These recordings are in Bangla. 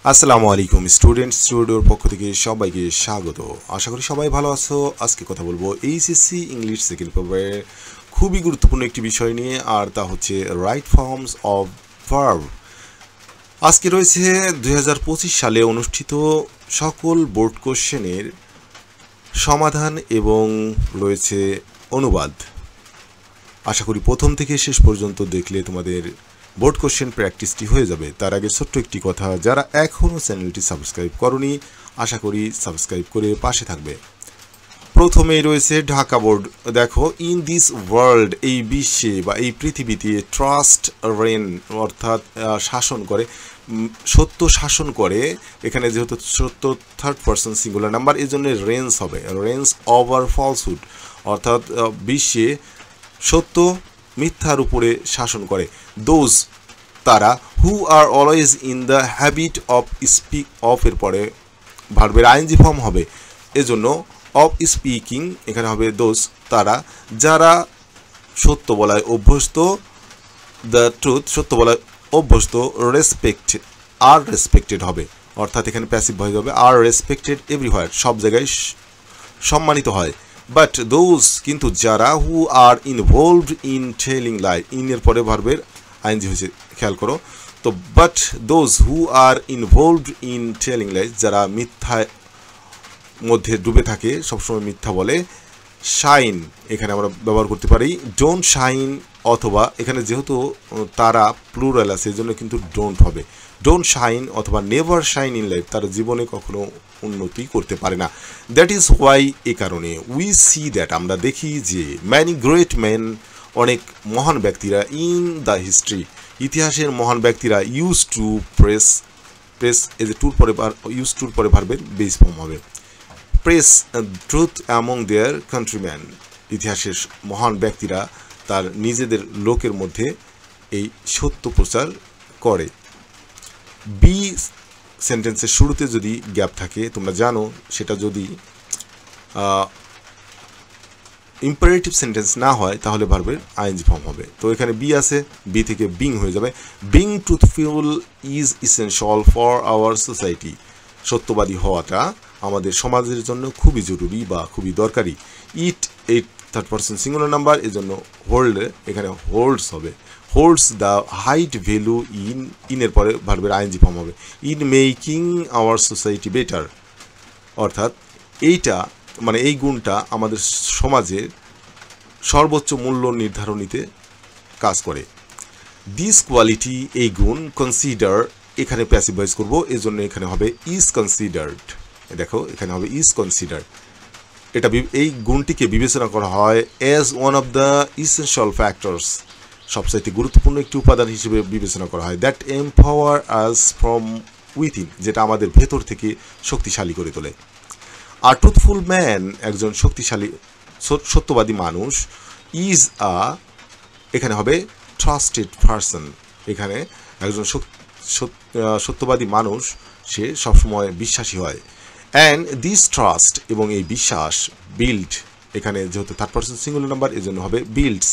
আসসালামু আলাইকুম স্টুডেন্টস স্টুডিওর পক্ষ থেকে সবাইকে স্বাগত। আশা করি সবাই ভালো আছো। আজকে কথা বলবো এইচএসসি ইংলিশ সেকেন্ড পেপারের খুবই গুরুত্বপূর্ণ একটি বিষয় নিয়ে, আর তা হচ্ছে রাইট ফর্মস অফ ভার্ব। আজকে রয়েছে 2025 সালে অনুষ্ঠিত সকল বোর্ড কোশ্চেনের সমাধান এবং রয়েছে অনুবাদ। আশা করি প্রথম থেকে শেষ পর্যন্ত দেখলে তোমাদের বোর্ড কোশ্চেন প্র্যাকটিসটি হয়ে যাবে। তার আগে ছোট্ট একটি কথা, যারা এখনও চ্যানেলটি সাবস্ক্রাইব করনি আশা করি সাবস্ক্রাইব করে পাশে থাকবে। প্রথমেই রয়েছে ঢাকা বোর্ড। দেখো, ইন দিস ওয়ার্ল্ড, এই বিশ্বে বা এই পৃথিবীতে ট্রাস্ট রেন অর্থাৎ শাসন করে, সত্য শাসন করে। এখানে যেহেতু সত্য থার্ড পারসন সিঙ্গুলার নাম্বার, এই জন্য রেন্স হবে, রেন্স ওভার ফলসহুড, অর্থাৎ বিশ্বে সত্য মিথ্যার উপরে শাসন করে। দোজ তারা, who are always in the habit of speak, of এর পরে ভার্বের আইএনজি ফর্ম হবে, এজন্য অফ স্পিকিং এখানে হবে দোজ তারা, যারা সত্য বলায় অভ্যস্ত, দ্য ট্রুথ সত্য বলায় অভ্যস্ত, রেসপেক্ট আর রেসপেক্টেড হবে, অর্থাৎ এখানে প্যাসিভ ভয়েস হবে, আর রেসপেক্টেড এভরিহোয়ার, সব জায়গায় সম্মানিত হয়। বাট দোজ কিন্তু যারা, who are involved in telling lie, ইনের পরে ভার্বের আইনজি হয়েছে, খেয়াল করো। তো but those who are involved in telling lie, যারা মিথ্যার মধ্যে ডুবে থাকে, সবসময় মিথ্যা বলে, শাইন এখানে আমরা ব্যবহার করতে পারি ডোন্ট শাইন, অথবা এখানে যেহেতু তারা প্লুরাল আছে এজন্য কিন্তু ডোন্ট হবে, ডোন্ট শাইন অথবা নেভার শাইন ইন লাইফ, তারা জীবনে কখনো উন্নতি করতে পারে না। দ্যাট ইজ ওয়াই, এ কারণে, উই সি দ্যাট আমরা দেখি যে, ম্যানি গ্রেট ম্যান অনেক মহান ব্যক্তিরা, ইন দ্য হিস্ট্রি ইতিহাসের মহান ব্যক্তিরা, use to press, press as a টুর পরে ইউজ টুর পরে ভার্বের বেস ফর্ম হবে, press truth among their countryman, ইতিহাসের মহান ব্যক্তিরা তার নিজেদের লোকের মধ্যে এই সত্য প্রচার করে। বি সেন্টেন্সের শুরুতে যদি গ্যাপ থাকে, তোমরা জানো, সেটা যদি ইম্পারেটিভ সেন্টেন্স না হয় তাহলে ভার্বের আইএনজি ফর্ম হবে। তো এখানে বি আছে, বি থেকে বিং হয়ে যাবে। Being truthful is essential for our society, সত্যবাদী হওয়াটা আমাদের সমাজের জন্য খুবই জরুরি বা খুবই দরকারি। It eight third person singular number, এই জন্য হোল্ড এখানে হোল্ডস হবে, holds the height value in, ইনের পরে ভার্বের আইএনজি ফর্ম হবে, in making our society better, অর্থাৎ এইটা মানে এই গুণটা আমাদের সমাজের সর্বোচ্চ মূল্য নির্ধারণীতে কাজ করে। দিস কোয়ালিটি, এই গুণ, কনসিডার এখানে প্যাসিভ ভয়েস করব, এই জন্য এখানে হবে ইজ কনসিডার্ড। দেখো এখানে হবে ইজ কনসিডার্ড, এটা এই গুণটিকে বিবেচনা করা হয় as one of the essential factors, সবচাইতে গুরুত্বপূর্ণ একটি উপাদান হিসেবে বিবেচনা করা হয়, that empower us from within, যেটা আমাদের ভেতর থেকে শক্তিশালী করে তোলে। আর ট্রুথফুল ম্যান, একজন শক্তিশালী সত্যবাদী মানুষ, ইজ আ এখানে হবে ট্রাস্টেড পারসন, এখানে একজন সত্যবাদী মানুষ সে সবসময় বিশ্বাসী হয়। অ্যান্ড দিস ট্রাস্ট, এবং এই বিশ্বাস, বিল্ড এখানে যেহেতু থার্ড পারসন সিঙ্গুলার নাম্বার এজন্য হবে বিল্ডস,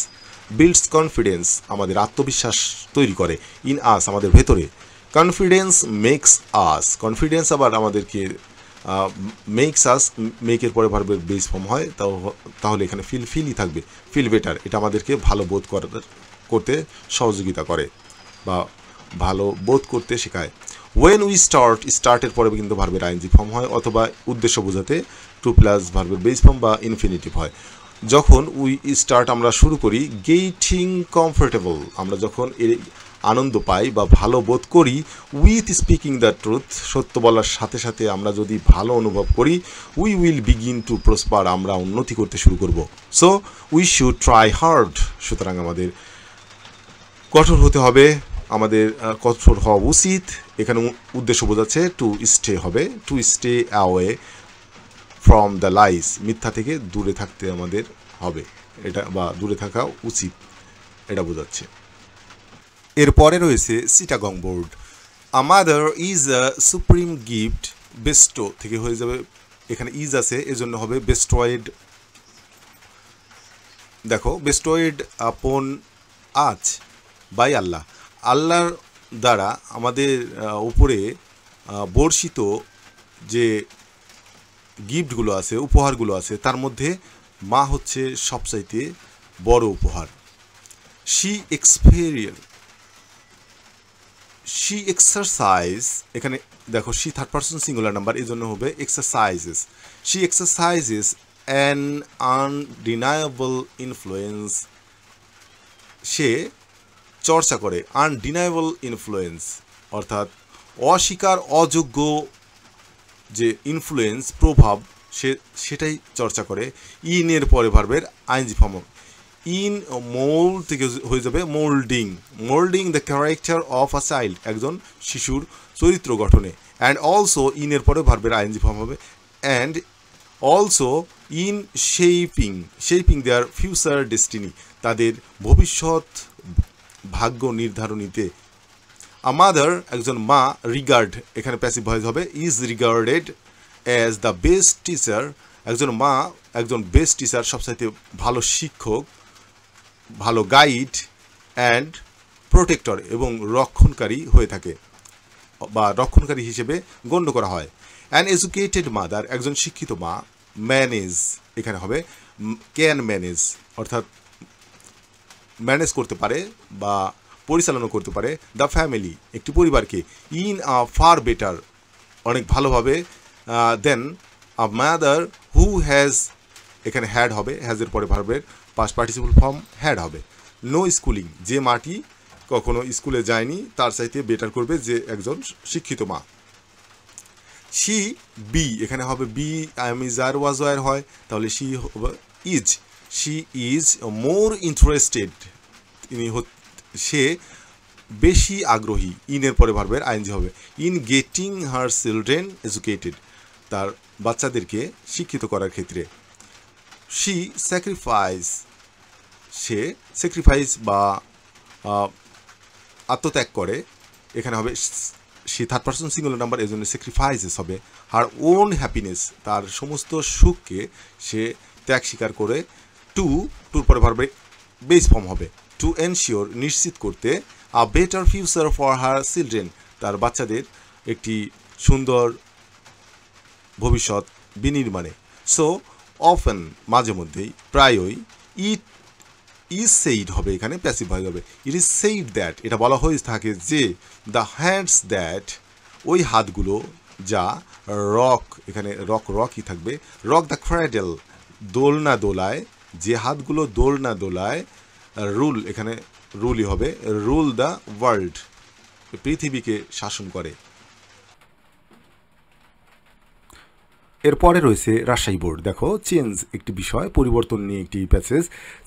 বিল্ডস কনফিডেন্স আমাদের আত্মবিশ্বাস তৈরি করে, ইন আস আমাদের ভেতরে, কনফিডেন্স মেক্স আস, কনফিডেন্স আবার আমাদেরকে মেক্স আস, মেকের পরে ভার্বের বেস ফর্ম হয়, তাহলে এখানে ফিলই থাকবে, ফিল বেটার, এটা আমাদেরকে ভালো বোধ করতে সহযোগিতা করে বা ভালো বোধ করতে শেখায়। ওয়েন উই স্টার্ট, স্টার্টের পরে কিন্তু ভার্বের আইএনজি ফর্ম হয়, অথবা উদ্দেশ্য বোঝাতে টু প্লাস ভার্বের বেস ফর্ম বা ইনফিনিটিভ হয়। যখন উই স্টার্ট আমরা শুরু করি, গেটিং কমফোর্টেবল আমরা যখন এর আনন্দ পাই বা ভালো বোধ করি, উইথ স্পিকিং দ্য ট্রুথ সত্য বলার সাথে সাথে আমরা যদি ভালো অনুভব করি, we will begin to prosper আমরা উন্নতি করতে শুরু করব। So we should try hard, সুতরাং আমাদের কঠোর হতে হবে, আমাদের কঠোর হওয়া উচিত। এখানে উদ্দেশ্য বোঝাচ্ছে টু স্টে হবে, to stay away from the lies, মিথ্যা থেকে দূরে থাকতে আমাদের হবে, এটা বা দূরে থাকা উচিত, এটা বোঝাচ্ছে। এরপরে রয়েছে Chittagong board. A mother is a supreme gift, Bairstow থেকে হয়ে যাবে, এখানে ইজ আছে এজন্য হবে বেস্টয়েড। দেখো, বেস্টয়েড আপন আজ বাই আল্লাহ, আল্লাহর দ্বারা আমাদের উপরে বর্ষিত যে গিফটগুলো আছে, উপহারগুলো আছে, তার মধ্যে মা হচ্ছে সবচাইতে বড় উপহার। শি এক্সারসাইজ, এখানে দেখো she third person singular number, এই জন্য হবে exercises. She exercises an undeniable influence, সে চর্চা করে। আনডিনায়েবল ইনফ্লুয়েন্স অর্থাৎ অস্বীকার অযোগ্য যে ইনফ্লুয়েন্স, প্রভাব, সেটাই চর্চা করে। ইনের পরে ভার্বের আইএনজি ফর্ম। ইন মোল্ড থেকে হয়ে যাবে moulding. Moulding the character of a child, একজন শিশুর চরিত্র গঠনে। অ্যান্ড অলসো ইনের পরে ভার্বের আইএনজি ফর্ম হবে। And also in shaping their future destiny, তাদের ভবিষ্যৎ ভাগ্য নির্ধারণীতে। আ মাদার, একজন মা, রিগার্ড, এখানে প্যাসিভ ভয়েস হবে, is regarded as the best teacher, একজন মা একজন বেস্ট টিচার, সবচাইতে ভালো শিক্ষক, ভালো গাইড, অ্যান্ড প্রোটেক্টর, এবং রক্ষণকারী হয়ে থাকে বা রক্ষণকারী হিসেবে গণ্য করা হয়। অ্যান এডুকেটেড মাদার, একজন শিক্ষিত মা, ম্যানেজ, এখানে হবে ক্যান ম্যানেজ, অর্থাৎ ম্যানেজ করতে পারে বা পরিচালনা করতে পারে দ্য ফ্যামিলি, একটি পরিবারকে, ইন আ ফার বেটার, অনেক ভালোভাবে, দেন আ মাদার হু হ্যাজ, এখানে হ্যাড হবে, হ্যাজের পরে ভার্বের পাস্ট পার্টিসিপল ফর্ম হ্যাড হবে। নো স্কুলিং, যে মাটি কখনো স্কুলে যায়নি তার চাইতে বেটার করবে যে একজন শিক্ষিত মা। শি বি, এখানে হবে be, am is are was were হয়, তাহলে she is, she is more interested, সে বেশি আগ্রহী, ইনের পরে ভার্বের আইএনজি হবে। In getting her children educated, তার বাচ্চাদেরকে শিক্ষিত করার ক্ষেত্রে। শি স্যাক্রিফাইস, সে স্যাক্রিফাইস বা আত্মত্যাগ করে, এখানে হবে she third person singular number, এই জন্য স্যাক্রিফাইসেস হবে। হার ওন হ্যাপিনেস, তার সমস্ত সুখকে সে ত্যাগ স্বীকার করে। টুর পরে ভার্বে বেস ফর্ম হবে। টু এনশিওর, নিশ্চিত করতে। A better future for her children, তার বাচ্চাদের একটি সুন্দর ভবিষ্যৎ বিনির্মাণে। সো অফেন, মাঝে মধ্যেই, প্রায়ই। ইট ইজ সেইড হবে, এখানে প্যাসিভ হয়ে যাবে। ইট ইজ সেইড দ্যাট, এটা বলা হয়ে থাকে যে দ্য হ্যান্ডস দ্যাট, ওই হাতগুলো যা, রক, এখানে রকই থাকবে, রক দ্য ক্র্যাডেল, দোলনা দোলায়, যে হাতগুলো দোলনা দোলায়, রুল, এখানে রুলই হবে, রুল দ্য ওয়ার্ল্ড, পৃথিবীকে শাসন করে। এরপরে রয়েছে রাজশাহী বোর্ড। দেখো চেঞ্জ একটি বিষয়, পরিবর্তন নিয়ে একটি passage.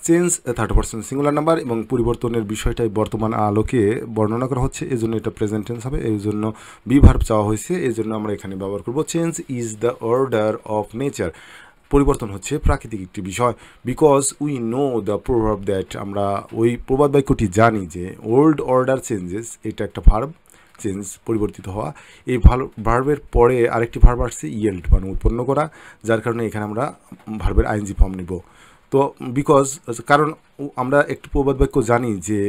Change third person singular number, এবং পরিবর্তনের বিষয়টাই বর্তমান আলোকে বর্ণনা করা হচ্ছে, এই জন্য এটা প্রেজেন্ট টেন্স হবে, এই জন্য বি ভার্ব চাওয়া হয়েছে, এই জন্য আমরা এখানে ব্যবহার করব change is the order of nature, পরিবর্তন হচ্ছে প্রাকৃতিক একটি বিষয়। বিকজ উই নো দ্য প্রভাব দ্যাট, আমরা ওই প্রবাদ বাক্যটি জানি যে ওল্ড অর্ডার চেঞ্জেস, এটা একটা ভার্ব, চেঞ্জ পরিবর্তিত হওয়া। এই ভার্বের পরে আরেকটি ভার্ব আসছে ইয়েল্ড, মানে উৎপন্ন করা, যার কারণে এখানে আমরা ভার্বের আইএনজি ফর্ম নিব। তো বিকজ, কারণ আমরা একটি প্রবাদ বাক্য জানি যে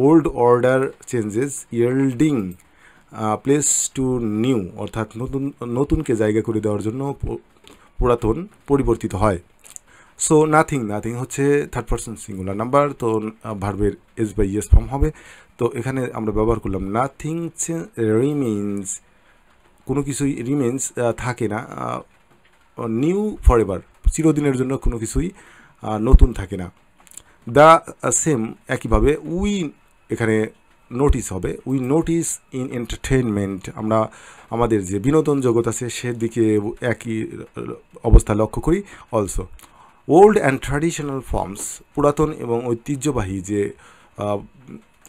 old order changes yielding place to new, অর্থাৎ নতুনকে জায়গা করে দেওয়ার জন্য পুরাতন পরিবর্তিত হয়। সো নাথিং হচ্ছে থার্ড পারসন সিঙ্গুলার নাম্বার, তো ভার্বের এস বাই ইয়েস ফর্ম হবে। তো এখানে আমরা ব্যবহার করলাম নাথিং রিমেইনস, কোনো কিছুই রিমেইনস থাকে না, নিউ ফরএভার, চিরদিনের জন্য কোনো কিছুই নতুন থাকে না। দ্য সেম, একইভাবে উই, এখানে নোটিস হবে, উই নোটিস ইন এন্টারটেইনমেন্ট, আমরা আমাদের যে বিনোদন জগৎ আছে সেদিকে একই অবস্থা লক্ষ্য করি। Also old and traditional forms, পুরাতন এবং ঐতিহ্যবাহী যে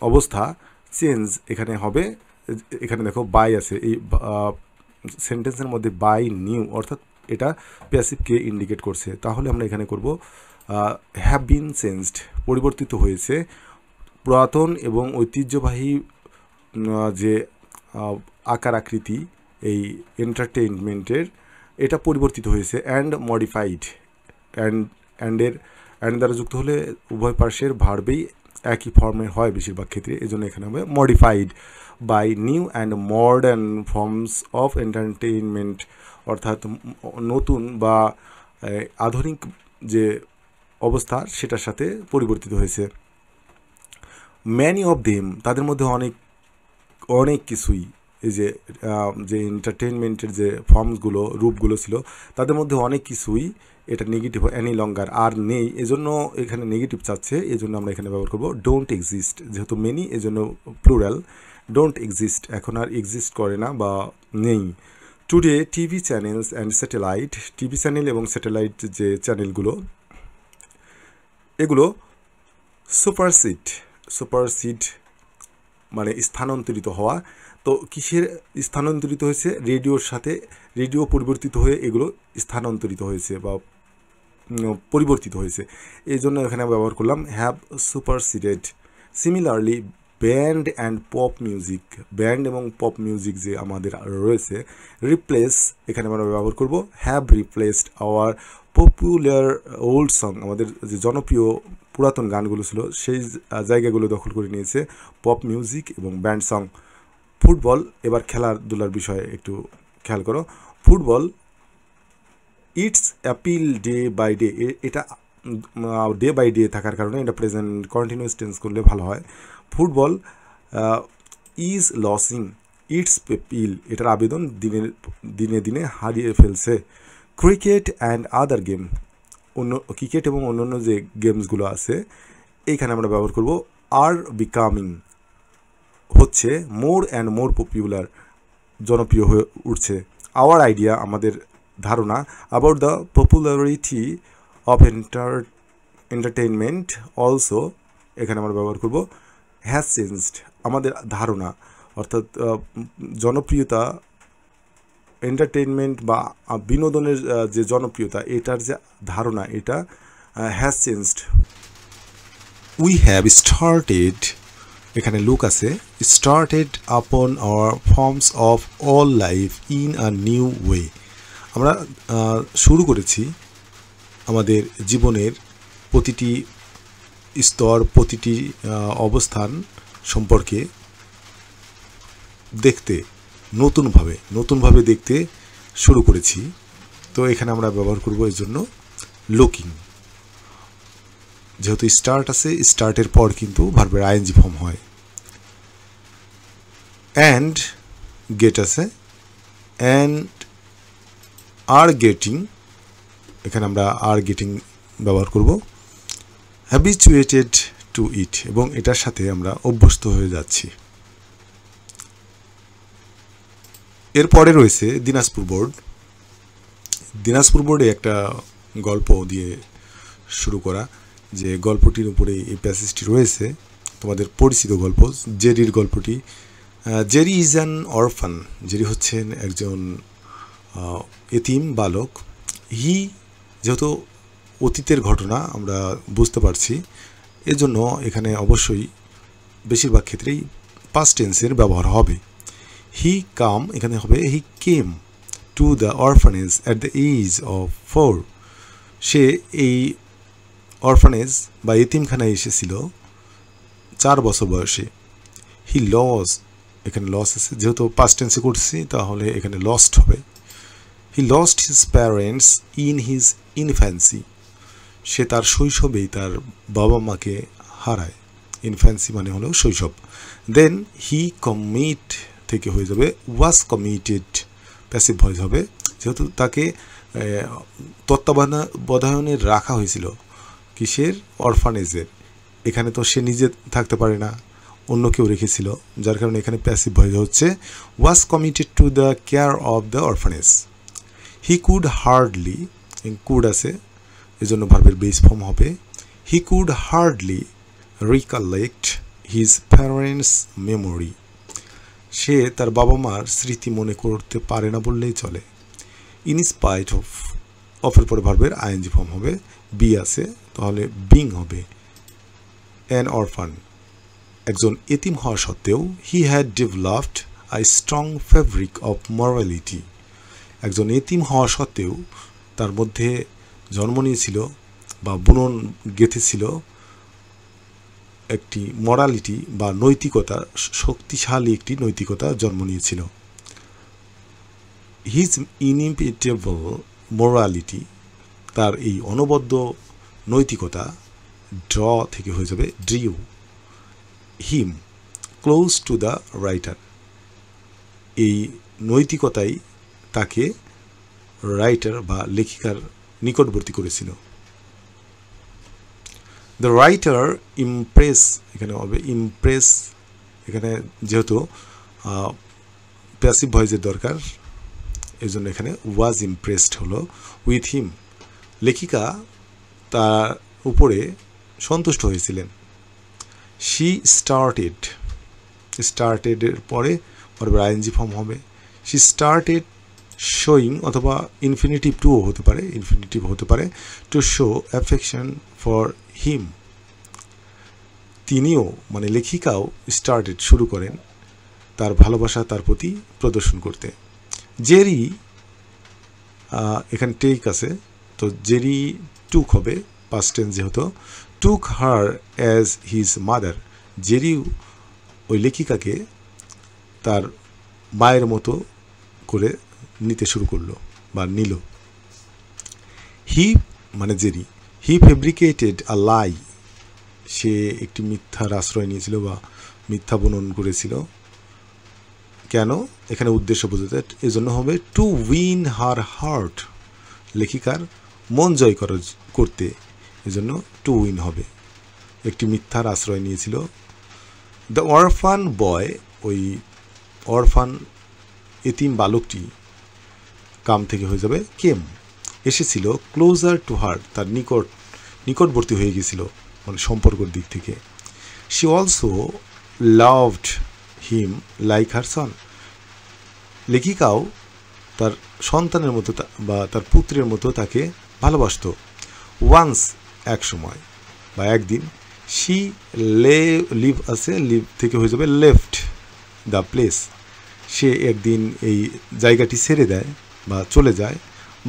অবস্থা, চেঞ্জ এখানে হবে। এখানে দেখো বাই আছে, এই সেন্টেন্সের মধ্যে বাই নিউ, অর্থাৎ এটা প্যাসিভকে ইন্ডিকেট করছে, তাহলে আমরা এখানে করব হ্যাভ বিন চেঞ্জড, পরিবর্তিত হয়েছে। পুরাতন এবং ঐতিহ্যবাহী যে আকার আকৃতি এই এন্টারটেইনমেন্টের, এটা পরিবর্তিত হয়েছে। অ্যান্ড মডিফাইড, অ্যান্ড দ্বারা যুক্ত হলে উভয় পার্শ্বের ভার্বেই একই ফর্মের হয় বেশিরভাগ ক্ষেত্রে, এই জন্য এখানে হবে modified. By new and modern forms of entertainment, অর্থাৎ নতুন বা আধুনিক যে অবস্থা সেটার সাথে পরিবর্তিত হয়েছে। ম্যানি অফ দেম, তাদের মধ্যে অনেক কিছুই, এই যে এন্টারটেইনমেন্টের যে ফর্মসগুলো, রূপগুলো ছিল, তাদের মধ্যে অনেক কিছুই এটা নেগেটিভ অ্যানি লঙ্গার আর নেই, এজন্য এখানে নেগেটিভ চাচ্ছে, এজন্য আমরা এখানে ব্যবহার করব ডোন্ট এক্সিস্ট। যেহেতু মেনি এজন্য প্লুরাল, ডোন্ট এক্সিস্ট এখন আর এক্সিস্ট করে না বা নেই। Today TV channels and satellite, TV channel এবং স্যাটেলাইট যে চ্যানেলগুলো এগুলো সুপারসিড মানে স্থানান্তরিত হওয়া। তো কিসের স্থানান্তরিত হয়েছে? রেডিওর সাথে, রেডিও পরিবর্তিত হয়ে এগুলো স্থানান্তরিত হয়েছে বা পরিবর্তিত হয়েছে, এই জন্য এখানে ব্যবহার করলাম have superseded. Similarly band and pop music, band এবং পপ মিউজিক যে আমাদের রয়েছে, রিপ্লেস এখানে আমরা ব্যবহার করব have replaced our popular old song, আমাদের যে জনপ্রিয় পুরাতন গানগুলো ছিল সেই জায়গাগুলো দখল করে নিয়েছে পপ মিউজিক এবং ব্যান্ড সং। ফুটবল, এবার খেলাধুলার বিষয়ে একটু খেয়াল করো। Football its appeal day by day, এটা ডে বাই ডে থাকার কারণে এটা প্রেজেন্ট কন্টিনিউয়াস টেন্স করলে ভালো হয়। Football is losing its appeal, এটার আবেদন দিনে দিনে হারিয়ে ফেলছে। ক্রিকেট অ্যান্ড আদার গেম, ক্রিকেট এবং অন্যান্য যে গেমসগুলো আছে এইখানে আমরা ব্যবহার করব আর বিকামিং, হচ্ছে মোর অ্যান্ড মোর পপুলার, জনপ্রিয় হয়ে উঠছে। আওয়ার আইডিয়া, আমাদের ধারণা, about the popularity of entertainment also, এখানে আমরা ব্যবহার করব হ্যাজ চেঞ্জড, আমাদের ধারণা, অর্থাৎ জনপ্রিয়তা, এন্টারটেইনমেন্ট বা বিনোদনের যে জনপ্রিয়তা এটার যে ধারণা এটা has changed. We have started, এখানে লুক আছে, started upon our forms of all life in a new way, আমরা শুরু করেছি আমাদের জীবনের প্রতিটি স্তর, প্রতিটি অবস্থান সম্পর্কে দেখতে নতুনভাবে দেখতে শুরু করেছি। তো এখানে আমরা ব্যবহার করব এর জন্য লুকিং। যেহেতু স্টার্ট আছে, স্টার্টের পর কিন্তু ভার্বের আইএনজি ফর্ম হয়। অ্যান্ড গেট আছে, অ্যান্ড আর গেটিং, এখানে আমরা আর গেটিং ব্যবহার করব। হ্যাবিচুয়েটেড টু ইট, এবং এটার সাথে আমরা অভ্যস্ত হয়ে যাচ্ছি। এরপরে রয়েছে দিনাজপুর বোর্ড। দিনাজপুর বোর্ডে একটা গল্প দিয়ে শুরু করা, যে গল্পটির উপরে এই প্যাসেজটি রয়েছে, তোমাদের পরিচিত গল্প, জেরির গল্পটি। জেরি ইজ অ্যান অরফান, জেরি হচ্ছেন একজন এতিম বালক। হি, যেহেতু অতীতের ঘটনা আমরা বুঝতে পারছি, এজন্য এখানে অবশ্যই বেশিরভাগ ক্ষেত্রেই পাস্ট টেন্সের ব্যবহার হবে। হি কাম, এখানে হবে he came to the orphanage at the age of 4, সে এই অরফানেজ বা এতিমখানায় এসেছিল 4 বছর বয়সে। হি লস, এখানে লস আছে, যেহেতু পাস্ট টেন্সে করছি তাহলে এখানে লস্ট হবে। He lost his parents in his infancy, সে তার শৈশবেই তার বাবা মাকে হারায়। ইনফ্যান্সি মানে হলো শৈশব। দেন হি কমিট থেকে হয়ে যাবে ওয়াজ কমিটেড, প্যাসিভ ভয়েস হবে, যেহেতু তাকে তত্ত্বাবধানে রাখা হয়েছিল কিসের? অরফানেজের। এখানে তো সে নিজে থাকতে পারে না, অন্য কেউ রেখেছিল, যার কারণে এখানে প্যাসিভ ভয়েস হচ্ছে was committed to the care of the orphanage. He could hardly, could আছে এজন্য ভার্বের বেস ফর্ম হবে। He could hardly recollect his parents memory, সে তার বাবা মার স্মৃতি মনে করতে পারে না বললেই চলে। ইন স্পাইট অফ, অফের পরে ভার্বের আইএনজি ফর্ম হবে, বি আছে তাহলে বিং হবে। অ্যান অরফান, একজন এতিম হওয়া সত্ত্বেও, he had developed a strong fabric of morality, একজন এতিম হওয়া সত্ত্বেও তার মধ্যে জন্ম নিয়েছিল বা বুনন গেঁথেছিল একটি মরালিটি বা নৈতিকতা, শক্তিশালী একটি নৈতিকতা জন্ম নিয়েছিল। হিজ ইনইমিটেবল মোরালিটি, তার এই অনবদ্য নৈতিকতা, ড্র থেকে হয়ে যাবে drew him close to the writer, এই নৈতিকতাই তাকে রাইটার বা লেখিকার নিকটবর্তী করেছিল। দ্য রাইটার ইমপ্রেস, এখানে হবে ইমপ্রেস, এখানে যেহেতু প্যাসিভ ভয়েসের দরকার এই জন্য এখানে ওয়াজ ইমপ্রেসড হলো উইথ হিম, লেখিকা তার উপরে সন্তুষ্ট হয়েছিলেন। শি স্টার্টেড, স্টার্টেডের পরে আইএনজি ফর্ম হবে। শি স্টার্টেড শোয়িং, অথবা ইনফিনিটিভ টুও হতে পারে, ইনফিনিটিভ হতে পারে, to show affection for him, তিনিও মানে লেখিকাও স্টার্টেড শুরু করেন তার ভালোবাসা তার প্রতি প্রদর্শন করতে। জেরি, এখানে টেক আছে, তো জেরি টুক হবে পাস্ট টেন্স যেহেতু, টুক হার অ্যাজ হিজ মাদার, জেরিও ওই লেখিকাকে তার মায়ের মতো করে নিতে শুরু করলো বা নিল। হি মানে জেরি, হি ফেব্রিকেটেড আ লাই, সে একটি মিথ্যার আশ্রয় নিয়েছিল বা মিথ্যা বুনন করেছিল। কেন? এখানে উদ্দেশ্য বোঝাতে, এজন্য হবে টু উইন হার হার্ট, লেখিকার মন জয় করতে, এজন্য টু উইন হবে, একটি মিথ্যার আশ্রয় নিয়েছিল। দ্য অরফান বয়, ওই অরফান এতিম বালকটি, কাম থেকে হয়ে যাবে কেম, এসেছিল, ক্লোজার টু হার, তার নিকটবর্তী হয়ে গেছিল মানে সম্পর্কের দিক থেকে। She also loved him like her son, লেখিকাও তার সন্তানের মতো বা তার পুত্রের মতো তাকে ভালোবাসত। ওয়ান্স, এক সময় বা একদিন, শি লিভ আছে, লিভ থেকে হয়ে যাবে লেফট দ্য প্লেস, সে একদিন এই জায়গাটি ছেড়ে দেয় বা চলে যায়।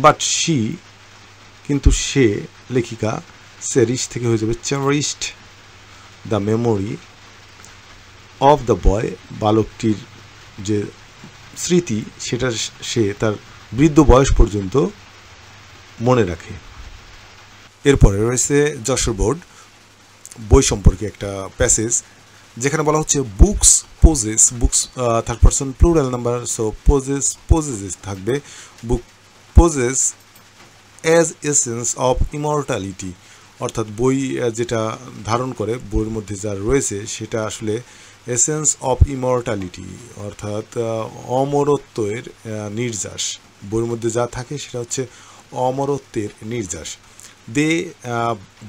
বাট শি, কিন্তু সে, লেখিকা, চেরিশ থেকে হয়ে যাবে cherished the memory of the boy, বালকটির যে স্মৃতি সেটা সে তার বৃদ্ধ বয়স পর্যন্ত মনে রাখে। এরপরে রয়েছে যশোর বোর্ড বই সম্পর্কে একটা প্যাসেজ, যেখানে বলা হচ্ছে books poses, books third person plural number, so poses থাকবে, book poses as essence of immortality, অর্থাৎ বই যেটা ধারণ করে, বইয়ের মধ্যে যা রয়েছে সেটা আসলে এসেন্স অফ ইমর্টালিটি, অর্থাৎ অমরত্বের নির্যাস, বইয়ের মধ্যে যা থাকে সেটা হচ্ছে অমরত্বের নির্যাস। দে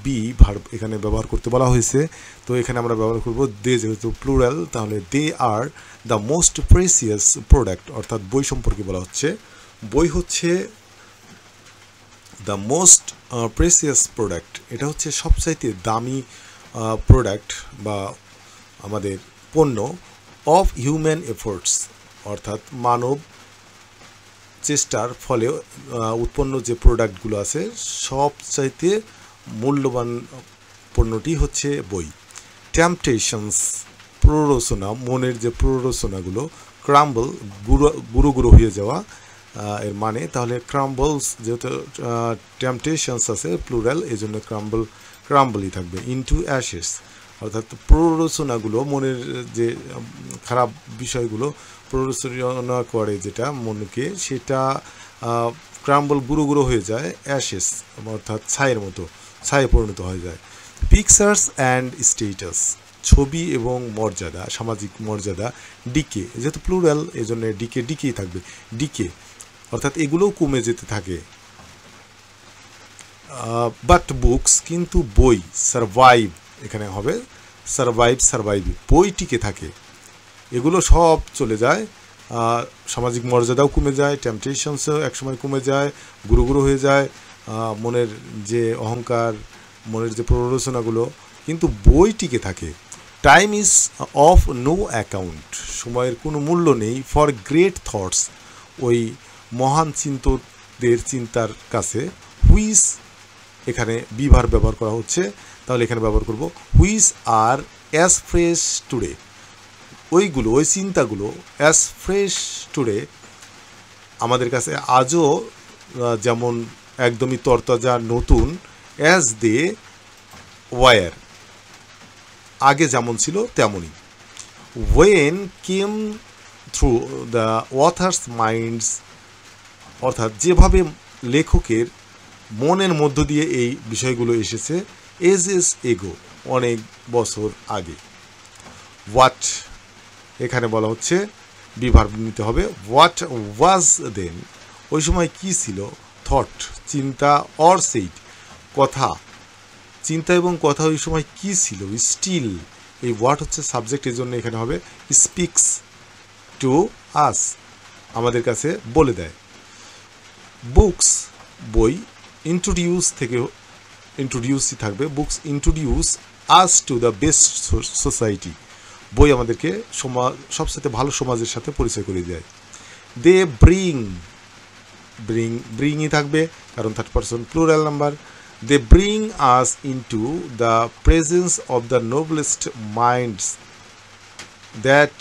বি ভার্ব এখানে ব্যবহার করতে বলা হয়েছে, তো এখানে আমরা ব্যবহার করব দে, যেহেতু প্লুরাল তাহলে they are the most precious product, অর্থাৎ বই সম্পর্কে বলা হচ্ছে, বই হচ্ছে দ্য মোস্ট প্রেসিয়াস প্রোডাক্ট, এটা হচ্ছে সবচাইতে দামি প্রোডাক্ট বা আমাদের পণ্য, অফ হিউম্যান এফোর্টস, অর্থাৎ মানব চেষ্টার ফলে উৎপন্ন যে প্রোডাক্টগুলো আছে সবচাইতে মূল্যবান পণ্যটি হচ্ছে বই। টেম্পটেশনস, প্ররোচনা, মনের যে প্ররোচনাগুলো, ক্রাম্বল, গুঁড়ো গুঁড়ো হয়ে যাওয়া এর মানে, তাহলে ক্রাম্বলস, যেহেতু টেম্পটেশনস আছে প্লুরাল এই জন্য ক্রাম্বলই থাকবে। ইনটু অ্যাশেস, অর্থাৎ প্ররোচনাগুলো, মনের যে খারাপ বিষয়গুলো প্ররোচনা করে যেটা মনকে, সেটা ক্রাম্বল গুঁড়ো গুঁড়ো হয়ে যায়, অ্যাশেস অর্থাৎ ছায়ের মতো, ছায়ে পরিণত হয়ে যায়। পিকচার্স অ্যান্ড স্টেটাস, ছবি এবং মর্যাদা, সামাজিক মর্যাদা। ডিকে, যেহেতু প্লুরাল এই জন্য ডিকেই থাকবে, ডিকে অর্থাৎ এগুলোও কমে যেতে থাকে। বাট বুকস, কিন্তু বই, সারভাইভ, এখানে হবে সারভাইভ, বই টিকে থাকে, এগুলো সব চলে যায়, সামাজিক মর্যাদাও কমে যায়, টেম্পটেশনসও একসময় কমে যায়, গুঁড়ো গুঁড়ো হয়ে যায় মনের যে অহংকার, মনের যে প্ররোচনাগুলো, কিন্তু বই টিকে থাকে। Time is of no account, সময়ের কোনো মূল্য নেই। ফর গ্রেট থটস, ওই মহান চিন্তকদের চিন্তার কাছে। হুইচ, এখানে বিভার ব্যবহার করা হচ্ছে, তাহলে এখানে ব্যবহার করব which are as fresh today, ওই চিন্তাগুলো অ্যাজ ফ্রেশ টুডে আমাদের কাছে আজও যেমন একদমই তরতাজা নতুন, অ্যাজ দে ওয়ার, আগে যেমন ছিল তেমনই। When came through the authors minds, অর্থাৎ যেভাবে লেখকের মনের মধ্য দিয়ে এই বিষয়গুলো এসেছে, এজেস এগো, অনেক বছর আগে। হোয়াট, এখানে বলা হচ্ছে বিভার্ব নিতে হবে। হোয়াট ওয়াজ দেন, ওই সময় কি ছিল। থট, চিন্তা। অর সেইড, কথা, চিন্তা এবং কথা ওই সময় কি ছিল। স্টিল, এই হোয়াট হচ্ছে সাবজেক্ট, এই জন্য এখানে হবে স্পিক্স টু আস, আমাদের কাছে বলে দেয়। বুকস, বই। ইন্ট্রোডিউস থেকে ইন্ট্রোডিউসই থাকবে। Books introduce us to the best society, বই আমাদেরকে সবসাথে ভালো সমাজের সাথে পরিচয় করে দেয়। দে ব্রিংই থাকবে কারণ third person plural number. They bring us into the presence of the noblest minds that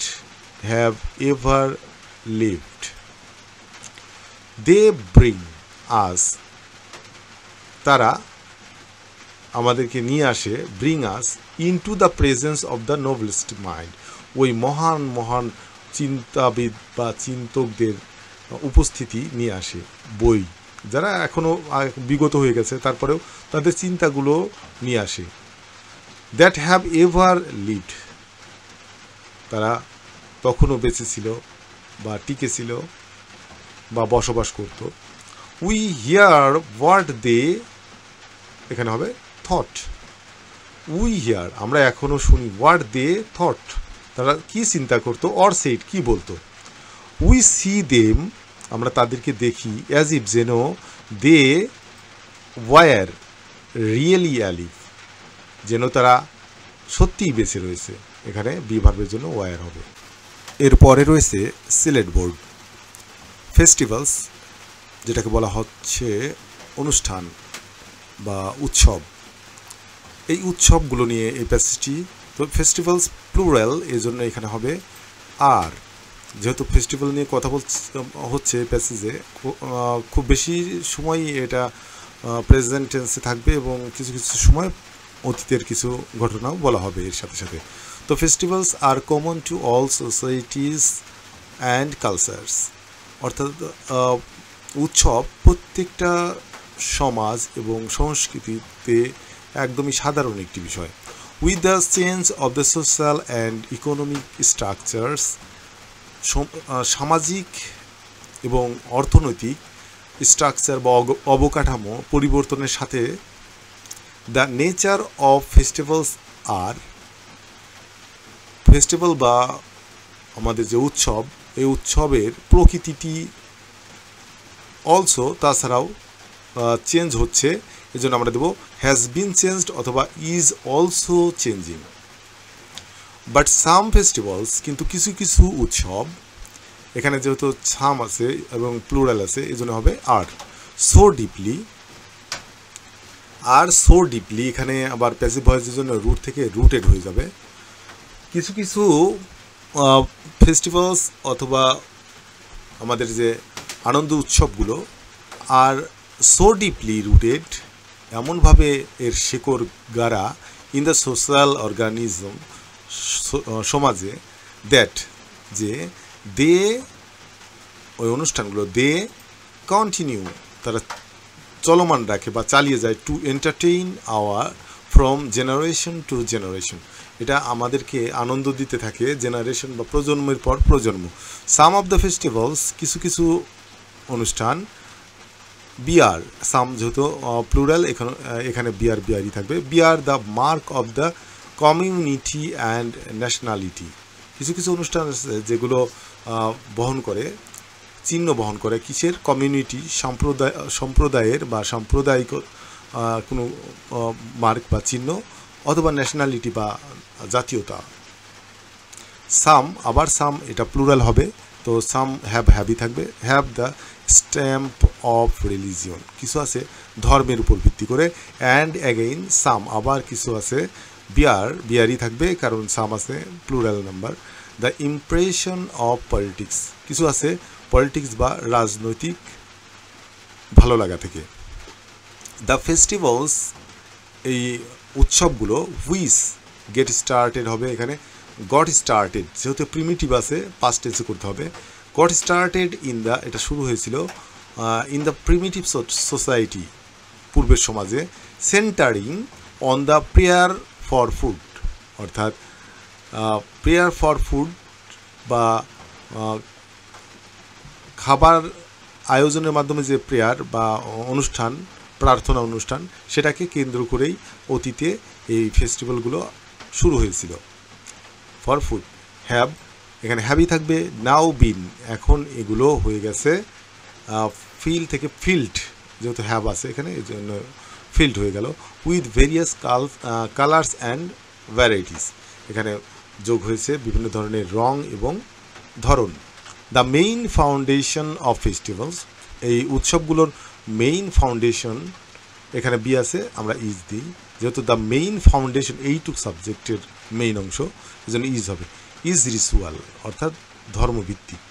have ever lived. They bring us, তারা আমাদেরকে নিয়ে আসে, bring us into the presence of the noblest mind, ওই মহান মহান চিন্তাবিদ বা চিন্তকদের উপস্থিতি নিয়ে আসে বই, যারা এখনও বিগত হয়ে গেছে তারপরেও তাদের চিন্তাগুলো নিয়ে আসে। দ্যাট হ্যাভ এভার লিভড, তারা তখনও বেঁচে ছিল বা টিকে ছিল বা বসবাস করত। উই হিয়ার হোয়াট দে, এখানে হবে থট। উই হিয়ার, আমরা এখনও শুনি। হোয়াট দে থট, তারা কি চিন্তা করতো। অর সেইড, কি বলতো। উই সি দেম, আমরা তাদেরকে দেখি। অ্যাজ ইফ, যেন। দে ওয়ার রিয়েলি অ্যালিভ, যেন তারা সত্যিই বেঁচে রয়েছে। এখানে বিভার্বের জন্য ওয়ার হবে। এরপরে রয়েছে সিলেট বোর্ড। ফেস্টিভ্যালস, যেটাকে বলা হচ্ছে অনুষ্ঠান বা উৎসব, এই উৎসবগুলো নিয়ে এই প্যাসেজটি। তো ফেস্টিভ্যালস প্লুরাল, এই জন্য এখানে হবে আর। যেহেতু ফেস্টিভ্যাল নিয়ে কথা হচ্ছে প্যাসেজে, খুব বেশি সময় এটা প্রেজেন্ট টেন্সে থাকবে এবং কিছু কিছু সময় অতীতের কিছু ঘটনাও বলা হবে এর সাথে সাথে। তো festivals are common to all societies and cultures, অর্থাৎ উৎসব প্রত্যেকটা সমাজ এবং সংস্কৃতিতে একদমই সাধারণ একটি বিষয়। With the change of the social and economic structures, সামাজিক এবং অর্থনৈতিক স্ট্রাকচার বা অবকাঠামো পরিবর্তনের সাথে the nature of festivals are, festival বা আমাদের যে উৎসব, এই উৎসবের প্রকৃতিটি অলসো, তাছাড়াও চেঞ্জ হচ্ছে, এজন্য আমরা দেব হ্যাজ বিন চেঞ্জড অথবা is also changing. But some festivals, কিন্তু কিছু কিছু উৎসব, এখানে যেহেতু সাম আছে এবং প্লুরাল আছে এজন্য হবে আর। সো ডিপলি, আর সো ডিপলি এখানে আবার প্যাসিভ ভয়েসের জন্য রুট থেকে রুটেড হয়ে যাবে। কিছু কিছু ফেস্টিভ্যালস অথবা আমাদের যে আনন্দ উৎসবগুলো আর সো ডিপলি রুটেড, এমনভাবে এর শেকড় গাড়া ইন দ্য সোশ্যাল অর্গানিজম, সমাজে, দ্যাট, যে দে, ওই অনুষ্ঠানগুলো দে কন্টিনিউ, তারা চলমান রাখে বা চালিয়ে যায়, to entertain our from generation to generation, এটা আমাদেরকে আনন্দ দিতে থাকে জেনারেশন বা প্রজন্মের পর প্রজন্ম। সাম অফ দ্য ফেস্টিভ্যালস, কিছু কিছু অনুষ্ঠান, বিয়ার, সাম যেহেতু প্লুরাল এখানে বিয়ারই থাকবে। Bear the mark of the community and nationality, কিছু কিছু অনুষ্ঠান আছে যেগুলো বহন করে, চিহ্ন বহন করে কিসের, কমিউনিটি, সম্প্রদায়ের বা সাম্প্রদায়িক কোনো মার্ক বা চিহ্ন, অথবা ন্যাশনালিটি বা জাতীয়তা। সাম, আবার সাম এটা প্লুরাল হবে, তো সাম হ্যাভই থাকবে। Have the stamp of religion, কিছু আছে ধর্মের উপর ভিত্তি করে। অ্যান্ড অ্যাগেইন সাম, আবার কিছু আছে বিয়ারই থাকবে কারণ সাম আছে plural number. The impression of politics, কিছু আছে পলিটিক্স বা রাজনৈতিক ভালো লাগা থেকে। দ্য ফেস্টিভ্যালস, এই উৎসবগুলো, হুইচ গেট স্টার্টেড হবে এখানে গট স্টার্টেড, যেহেতু প্রিমিটিভ আছে পাস্ট টেন্সে করতে হবে। গট স্টার্টেড ইন দ্য, এটা শুরু হয়েছিল ইন দ্য প্রিমিটিভ সোসাইটি, পূর্বের সমাজে, centering on the prayer for food, অর্থাৎ প্রেয়ার ফর ফুড বা খাবার আয়োজনের মাধ্যমে যে প্রেয়ার বা অনুষ্ঠান, প্রার্থনা অনুষ্ঠান, সেটাকে কেন্দ্র করেই অতীতে এই ফেস্টিভ্যালগুলো শুরু হয়েছিল। ফর ফুড, হ্যাভ, এখানে হ্যাভই থাকবে। নাও বিন, এখন এগুলো হয়ে গেছে। ফিল থেকে ফিল্ড, যেহেতু হ্যাভ আছে এখানে এই জন্য ফিল্ড হয়ে গেল। With various colours and varieties, এখানে যোগ হয়েছে বিভিন্ন ধরনের রং এবং ধরন। The main foundation of festivals, এই উৎসবগুলোর মেইন ফাউন্ডেশন, এখানে বি আছে, আমরা ইজ দিই, যেহেতু দ্য মেইন ফাউন্ডেশন এইটুক সাবজেক্টের মেইন অংশ, এই জন্য ইজ হবে। ইজ রিচুয়াল, অর্থাৎ ধর্মভিত্তিক।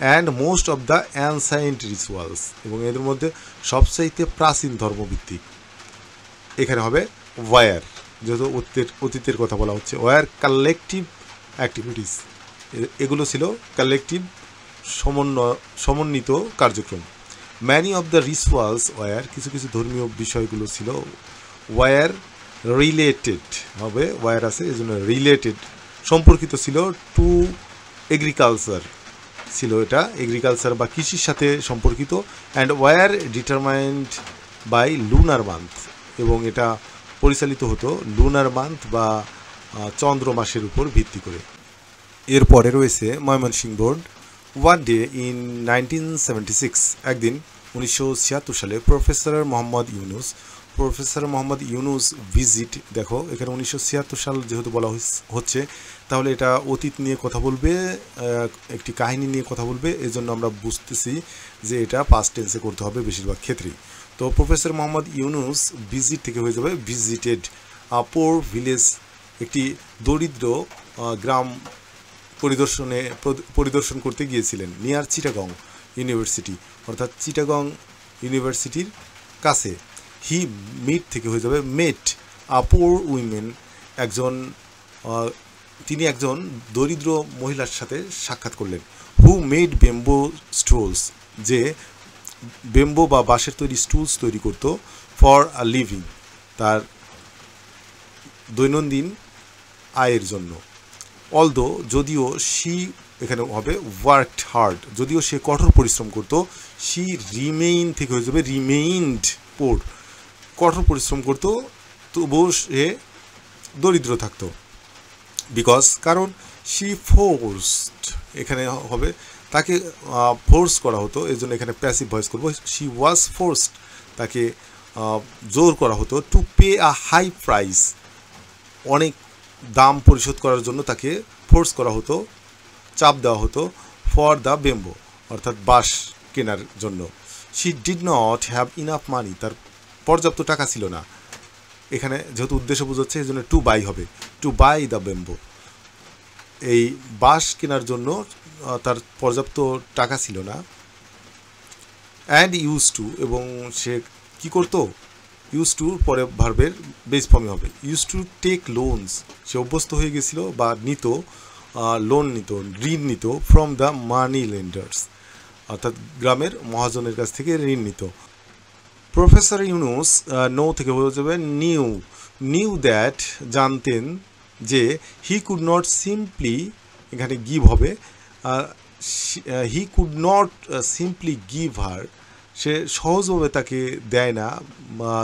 And most of the ancient rituals, এবং এদের মধ্যে সবচাইতে প্রাচীন ধর্মভিত্তিক, এখানে হবে ওয়ার, যেহেতু অতীতের কথা বলা হচ্ছে। ওয়ার কালেকটিভ অ্যাক্টিভিটিস, এগুলো ছিল কালেকটিভ সমন্বিত কার্যক্রম। Many of the rituals were, কিছু কিছু ধর্মীয় বিষয়গুলো ছিল ওয়ার রিলেটেড, হবে ওয়ার আছে এই জন্য রিলেটেড, সম্পর্কিত ছিল টু এগ্রিকালচার, ছিল এটা এগ্রিকালচার বা কৃষির সাথে সম্পর্কিত। And were determined by lunar month, এবং এটা পরিচালিত হতো লুনার মান্থ বা চন্দ্র মাসের উপর ভিত্তি করে। এরপরে রয়েছে Mymensingh board. One day in 1976, একদিন 1976 সালে প্রফেসর মোহাম্মদ ইউনুস ভিজিট, দেখো এখানে 1976 সাল যেহেতু বলা হচ্ছে, তাহলে এটা অতীত নিয়ে কথা বলবে, একটি কাহিনী নিয়ে কথা বলবে, এজন্য আমরা বুঝতেছি যে এটা পাস্ট টেন্সে করতে হবে বেশিরভাগ ক্ষেত্রেই। তো প্রফেসর মোহাম্মদ ইউনুস ভিজিট থেকে হয়ে যাবে ভিজিটেড পোর ভিলেজ, একটি দরিদ্র গ্রাম পরিদর্শন করতে গিয়েছিলেন। নিয়ার চিটাগং ইউনিভার্সিটি, অর্থাৎ চিটাগং ইউনিভার্সিটির কাছে। হি মিট থেকে হয়ে যাবে মেট পোর উইমেন, তিনি একজন দরিদ্র মহিলার সাথে সাক্ষাৎ করলেন। হু মেড বেম্বো স্টুলস, যে বেম্বো বা বাঁশের তৈরি স্টুলস তৈরি করত ফর আ লিভিং, তার দৈনন্দিন আয়ের জন্য। অলদো, যদিও, শি, এখানে হবে ওয়ার্কড হার্ড, যদিও সে কঠোর পরিশ্রম করত। শি রিমেইন থেকে হয়ে যাবে রিমেইনড পোর, কঠোর পরিশ্রম করত তবুও সে দরিদ্র থাকত। বিকজ, কারণ, শি ফোর্সড, এখানে হবে তাকে ফোর্স করা হতো, এই জন্য এখানে প্যাসিভ ভয়েস করবো। শি ওয়াজ ফোর্সড, তাকে জোর করা হতো। To pay a high price, অনেক দাম পরিশোধ করার জন্য তাকে ফোর্স করা হতো, চাপ দেওয়া হতো। ফর দ্য বেম্বো, অর্থাৎ বাঁশ কেনার জন্য। She did not have enough মানি, তার পর্যাপ্ত টাকা ছিল না। এখানে যেহেতু উদ্দেশ্য বোঝাচ্ছে এই জন্য টু বাই হবে, টু বাই দ্য বেম্বো, এই বাঁশ কেনার জন্য তার পর্যাপ্ত টাকা ছিল না। অ্যান্ড ইউজ টু, এবং সে কী করতো, ইউজ টু পরে ভার্বের বেস ফর্মে হবে। ইউজ টু টেক লোনস, সে অভ্যস্ত হয়ে গেছিল বা নিত, লোন নিত, ঋণ নিত। ফ্রম দ্য মানি লেন্ডার্স, অর্থাৎ গ্রামের মহাজনের কাছ থেকে ঋণ নিত। প্রফেসর ইউনুস নো থেকে হয়ে যাবে নিউ দ্যাট, জানতেন যে, হি কুড নট সিম্পলি, এখানে গিভ হবে, he could not simply give her, সে সহজভাবে তাকে দেয় না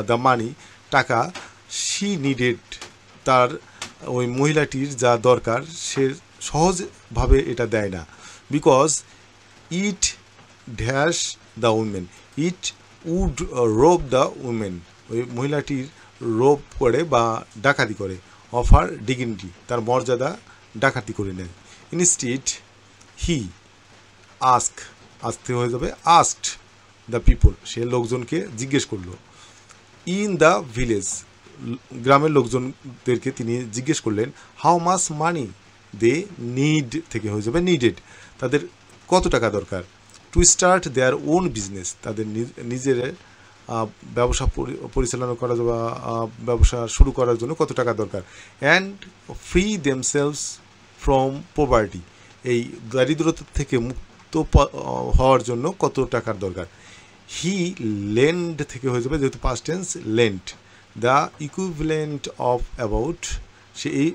দ্য মানি, টাকা। শি নিডেড, তার ওই মহিলাটির যা দরকার সে সহজভাবে এটা দেয় না। Because it dash the women, it would rob the women, ওই মহিলাটির রোব করে বা ডাকাতি করে। অফার ডিগনিটি, তার মর্যাদা ডাকাতি করে নেয়। ইনস্টিড হি আস্ক হয়ে যাবে আস্কড দ্য পিপল, সে লোকজনকে জিজ্ঞেস করলো। ইন দ্য ভিলেজ, গ্রামের লোকজনদেরকে তিনি জিজ্ঞেস করলেন how much money they need থেকে হয়ে যাবে নিডেড, তাদের কত টাকা দরকার, to start their own business, তাদের নিজের ব্যবসা পরিচালনা করা বা ব্যবসা শুরু করার জন্য কত টাকা দরকার, and free themselves from poverty, এই দারিদ্রতা থেকে মুক্ত হওয়ার জন্য কত টাকার দরকার। হি লেন্ড থেকে হয়ে যাবে যেহেতু past tense lent, the equivalent of about, সে এই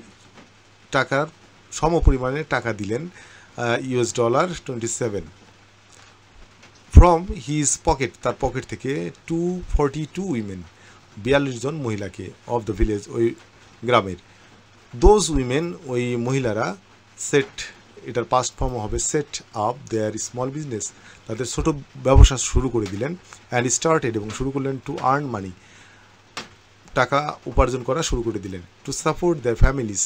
টাকার সমপরিমাণে টাকা দিলেন $27 ফ্রম হিজ পকেট, তার পকেট থেকে 242 উইমেন, 42 জন মহিলাকে, অফ দ্য ভিলেজ, ওই গ্রামের। দোজ উইমেন, ওই মহিলারা, সেট, এটার পাস্ট ফর্ম হবে সেট আপ দেয়ার স্মল বিজনেস, তাদের ছোট ব্যবসা শুরু করে দিলেন, অ্যান্ড স্টার্টেড, এবং শুরু করলেন, টু আর্ন মানি, টাকা উপার্জন করা শুরু করে দিলেন, টু সাপোর্ট দেয়ার ফ্যামিলিজ,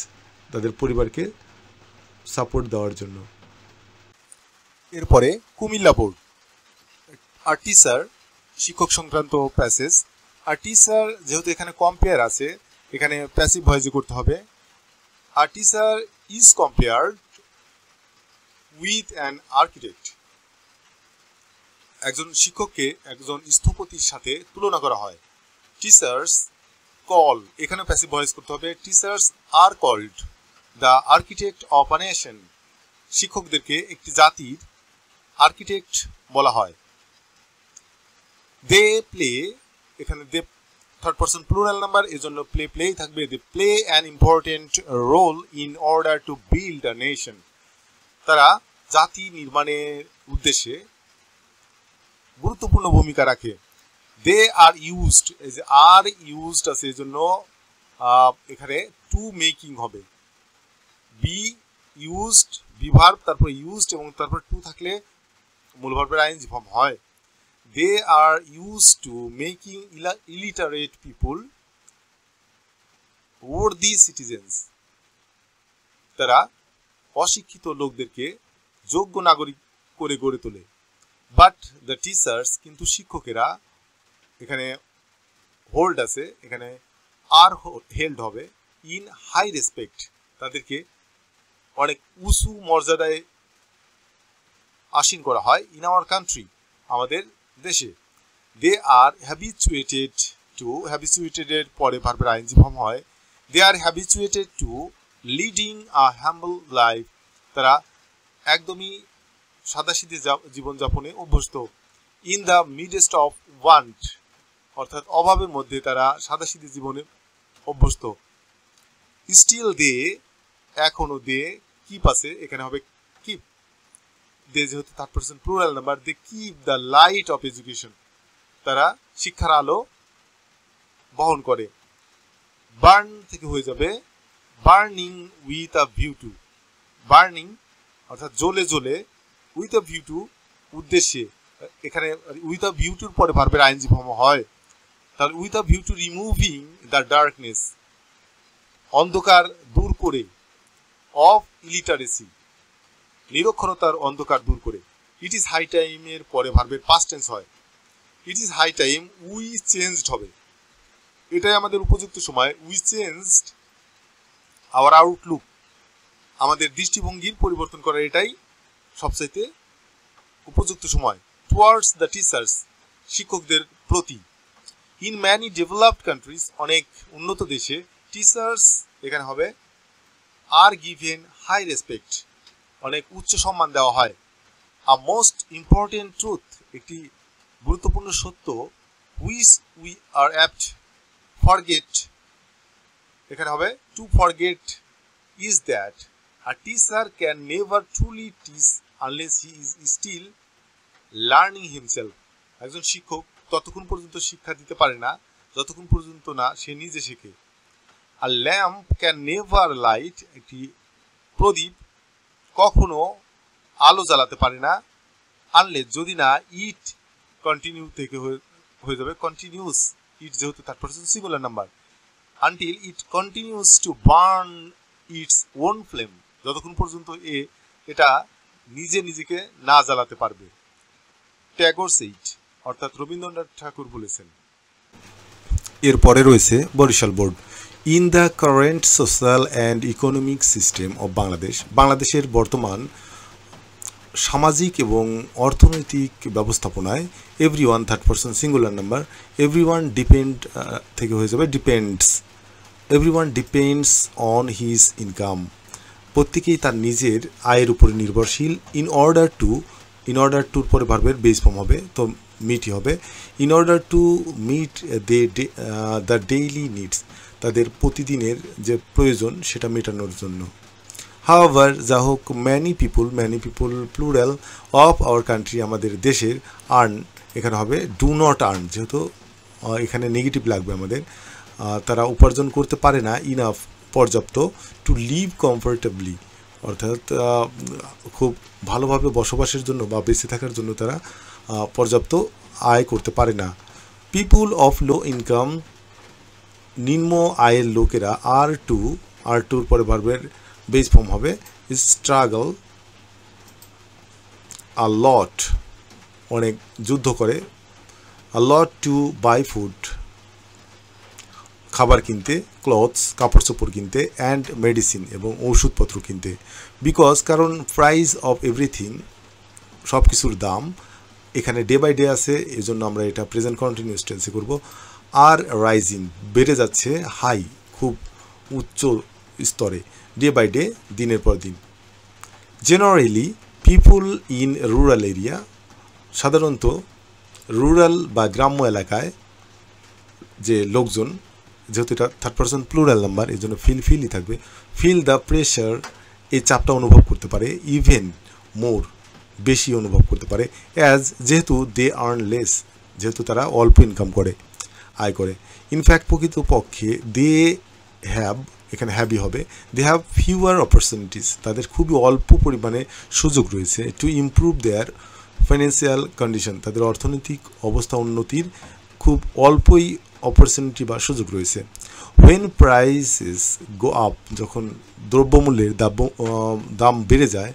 তাদের পরিবারকে সাপোর্ট দেওয়ার জন্য। এরপরে কুমিল্লা বোর্ড, আর টিচার, শিক্ষক সংক্রান্ত প্যাসেজ। আর টিচার যেহেতু এখানে কম্পেয়ার আছে, এখানে প্যাসিভ ভয়েসে করতে হবে। আর teacher is compared with an architect, একজন শিক্ষককে একজন স্থপতির সাথে তুলনা করা হয়। টিচার্স কল, এখানে প্যাসিভ ভয়েস করতে হবে। Teachers are called the architect of a nation, শিক্ষকদেরকে একটি জাতির আর্কিটেক্ট বলা হয়। দে প্লে, এখানে they third person plural number, এজন্য প্লেই থাকবে। They play an important role in order to build a nation, তারা জাতি নির্মাণের উদ্দেশ্যে গুরুত্বপূর্ণ ভূমিকা রাখে। দে আর ইউজড, এই যে আর ইউজড আছে, এই জন্য এখানে টু মেকিং হবে। বি ইউজড, বি ভার্ব, তারপর ইউজড এবং তারপর টু থাকলে মূল ভার্বের আইএনজি ফর্ম হয়। They are used to making illiterate people worthy citizens, তারা অশিক্ষিত লোকদেরকে যোগ্য নাগরিক করে গড়ে তোলে। বাট দ্য টিচার্স, কিন্তু শিক্ষকেরা, এখানে হোল্ড আছে, এখানে আর হেল্ড হবে, ইন হাই রেসপেক্ট, তাদেরকে অনেক উঁচু মর্যাদায় আসীন করা হয়। ইন আওয়ার কান্ট্রি, আমাদের দেশে। দে আর হ্যাবিচুয়েটেড টু, হ্যাবিচুয়েটেডের পরে ভার্বের আইএনজি ফর্ম হয়। They are habituated to leading a humble life, তারা একদমই সাদাসিধে জীবনযাপনে অভ্যস্ত। In the midst of want, অর্থাৎ অভাবের মধ্যে তারা সাদাসিধে জীবনে অভ্যস্ত। স্টিল দে, এখনো দে, কিপ আছে, এখানে হবে কিপ, দে যেহেতু third person plural number. They keep the light of education, তারা শিক্ষার আলো বহন করে। বার্ন থেকে হয়ে যাবে burning with a view to, burning অর্থাৎ জ্বলে জ্বলে, উইথ আ ভিউ টু উদ্দেশ্যে, এখানে উইথ আ ভিউ টুর পরে ভার্বের আইএনজি ফর্ম হয়। তাহলে with a view two removing the darkness, অন্ধকার দূর করে, অফ ইলিটারেসি, নিরক্ষরতার অন্ধকার দূর করে। ইট ইজ হাই টাইমের পরে ভার্বের পাস্ট টেন্স হয়। It is high time we changed হবে, এটাই আমাদের উপযুক্ত সময়। উই চেঞ্জড আওয়ার আউটলুক, আমাদের দৃষ্টিভঙ্গির পরিবর্তন করার এটাই সবচাইতে উপযুক্ত সময়। টুয়ার্ডস দ্য টিচার্স, শিক্ষকদের প্রতি। ইন ম্যানি ডেভেলপড কান্ট্রিজ, অনেক উন্নত দেশে, টিচার্স এখানে হবে আর গিভেন হাই রেসপেক্ট, অনেক উচ্চ সম্মান দেওয়া হয়। আ মোস্ট ইম্পর্টেন্ট ট্রুথ, একটি গুরুত্বপূর্ণ সত্য, which we are apt forget, এখানে হবে to forget, is that a teacher can never truly teach unless he is still learning himself, একজন শিক্ষক ততক্ষণ পর্যন্ত শিক্ষা দিতে পারে না যতক্ষণ পর্যন্ত না সে নিজে শেখে। আ ল্যাম্প ক্যান নেভার লাইট, একটি প্রদীপ কখনো আলো জ্বালাতে পারে না, আনলেস, যদি না, ইট কন্টিনিউ থেকে হয়ে যাবে কন্টিনিউস, ইট যেহেতু third person singular number. Until it continues to burn its own flame, যতক্ষণ পর্যন্ত এটা নিজে নিজেকে না জ্বালাতে পারবে। ট্যাগর সেইট, অর্থাৎ রবীন্দ্রনাথ ঠাকুর বলেছেন। এরপরে রয়েছে Barisal board. In the current social and economic system of Bangladesh, বাংলাদেশের বর্তমান সামাজিক এবং অর্থনৈতিক ব্যবস্থাপনায় everyone third person singular number, everyone depend থেকে হয়ে যাবে depends, everyone depends on his income, প্রত্যেকেই তার নিজের আয়ের উপরে নির্ভরশীল। ইন অর্ডার টুর পরে ভার্বের বেস ফর্ম হবে, তো মিটই হবে। In order to meet the daily needs, তাদের প্রতিদিনের যে প্রয়োজন সেটা মেটানোর জন্য। হাওয়াভার, যা হোক, many people plural of our country, আমাদের দেশের, আর্ন এখানে হবে ডু নট আর্ন, যেহেতু এখানে নেগেটিভ লাগবে আমাদের, তারা উপার্জন করতে পারে না ইনাফ পর্যাপ্ত, টু লিভ কমফোর্টেবলি, অর্থাৎ খুব ভালোভাবে বসবাসের জন্য বা বেঁচে থাকার জন্য তারা পর্যাপ্ত আয় করতে পারে না। পিপুল অফ লো ইনকাম, নিম্ন আয়ের লোকেরা, আর টুর পরে ভার্বের বেস ফর্ম হবে স্ট্রাগল আ লট, অনেক যুদ্ধ করে, আ লট টু বাই ফুড, খাবার কিনতে, ক্লথস কাপড় চোপড় কিনতে, অ্যান্ড মেডিসিন এবং ওষুধপত্র কিনতে। বিকজ, কারণ, প্রাইস অফ এভরিথিং, সব কিছুর দাম, এখানে ডে বাই ডে আছে, এই জন্য আমরা এটা প্রেজেন্ট কন্টিনিউয়াস টেন্সে করব। আর রাইজিং, বেড়ে যাচ্ছে, হাই খুব উচ্চ স্তরে, ডে বাই ডে দিনের পর দিন। Generally people in rural area, সাধারণত রুরাল বা গ্রাম্য এলাকায় যে লোকজন, যেহেতু এটা থার্ড পারসন প্লুরাল নাম্বার, এই জন্য ফিলই থাকবে। ফিল দ্য প্রেশার, এই চাপটা অনুভব করতে পারে, ইভেন মোর, বেশি অনুভব করতে পারে, অ্যাজ, যেহেতু দে আর্ন লেস, যেহেতু তারা অল্প ইনকাম করে, আয় করে। ইনফ্যাক্ট, প্রকৃতপক্ষে দে হ্যাভ, এখানে হ্যাভই হবে, দে হ্যাভ ফিউয়ার অপরচুনিটিস, তাদের খুবই অল্প পরিমাণে সুযোগ রয়েছে, to improve there financial condition, তাদের অর্থনৈতিক অবস্থা উন্নতির খুব অল্পই অপরচুনিটি বা সুযোগ রয়েছে। ওয়েন প্রাইসেস গো আপ, যখন দ্রব্যমূল্যের দাম বেড়ে যায়,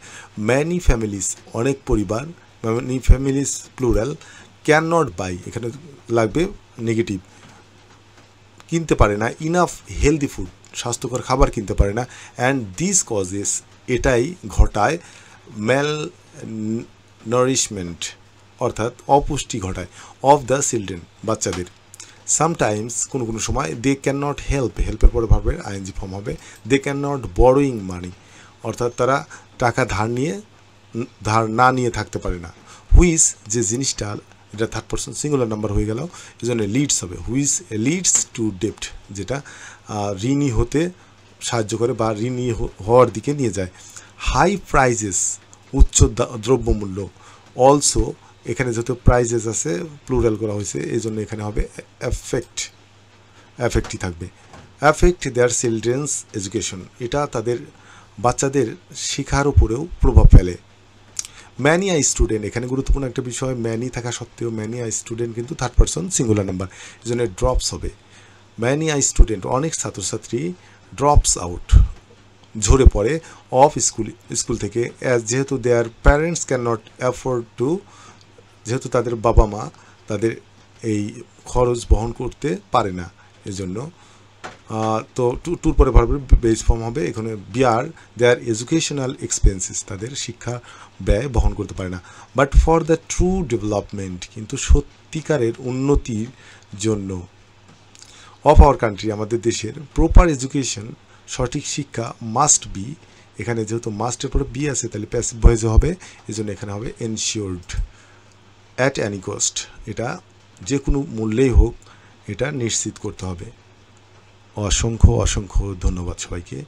ম্যানি ফ্যামিলিস, অনেক পরিবার, many families plural, can not buy, এখানে লাগবে নেগেটিভ, কিনতে পারে না, ইনাফ হেলদি ফুড, স্বাস্থ্যকর খাবার কিনতে পারে না, অ্যান্ড দিস কজেস, এটাই ঘটায়, ম্যাল নারিশমেন্ট, অর্থাৎ অপুষ্টি ঘটায়, অফ দ্য চিলড্রেন, বাচ্চাদের। সামটাইমস, কোনো সময়, দে ক্যান নট হেল্পের পরে ভার্বের আইএনজি ফর্ম হবে, দে ক্যান নট বরোয়িং মানি, অর্থাৎ তারা টাকা ধার না নিয়ে থাকতে পারে না। হুইচ, যে জিনিসটা, এটা থার্ড পারসন সিঙ্গুলার নাম্বার হয়ে গেল, এই জন্য লিডস হবে, হুইচ লিডস টু ডেপ্ট, যেটা ঋণী হতে সাহায্য করে বা ঋণী হওয়ার দিকে নিয়ে যায়। হাই প্রাইজেস, উচ্চ দ্রব্যমূল্য, অলসো, এখানে যেহেতু প্রাইজেস আছে প্লুরাল করা হয়েছে, এই জন্য এখানে হবে অ্যাফেক্টই থাকবে, অ্যাফেক্ট দেয়ার চিলড্রেন্স এডুকেশন, এটা তাদের বাচ্চাদের শিক্ষার উপরেও প্রভাব ফেলে। ম্যানি আই স্টুডেন্ট, এখানে গুরুত্বপূর্ণ একটা বিষয়, ম্যানি থাকা সত্ত্বেও ম্যানি আই স্টুডেন্ট কিন্তু থার্ড পারসন সিঙ্গুলার নাম্বার, এই জন্য ড্রপস হবে। ম্যানি আই স্টুডেন্ট, অনেক ছাত্রছাত্রী, ড্রপস আউট, ঝরে পড়ে, অফ স্কুল থেকে, যেহেতু their parents can not afford to, যেহেতু তাদের বাবা মা তাদের এই খরচ বহন করতে পারে না, এজন্য। তো টুর পরে ভার্বের বেস ফর্ম হবে, এখানে বিয়ার দেয়ার এডুকেশনাল এক্সপেন্সেস, তাদের শিক্ষা ব্যয় বহন করতে পারে না। But for the true development, কিন্তু সত্যিকারের উন্নতির জন্য, অফ আওয়ার কান্ট্রি, আমাদের দেশের, প্রপার এডুকেশন, সঠিক শিক্ষা, মাস্ট বি, এখানে যেহেতু মাস্টের পরে বি আছে তাহলে প্যাসিভ ভয়েসে হবে, এই জন্য এখানে হবে এনশিওরড, অ্যাট অ্যানি কস্ট, এটা যে কোনো মূল্যেই হোক এটা নিশ্চিত করতে হবে। অসংখ্য ধন্যবাদ সবাইকে।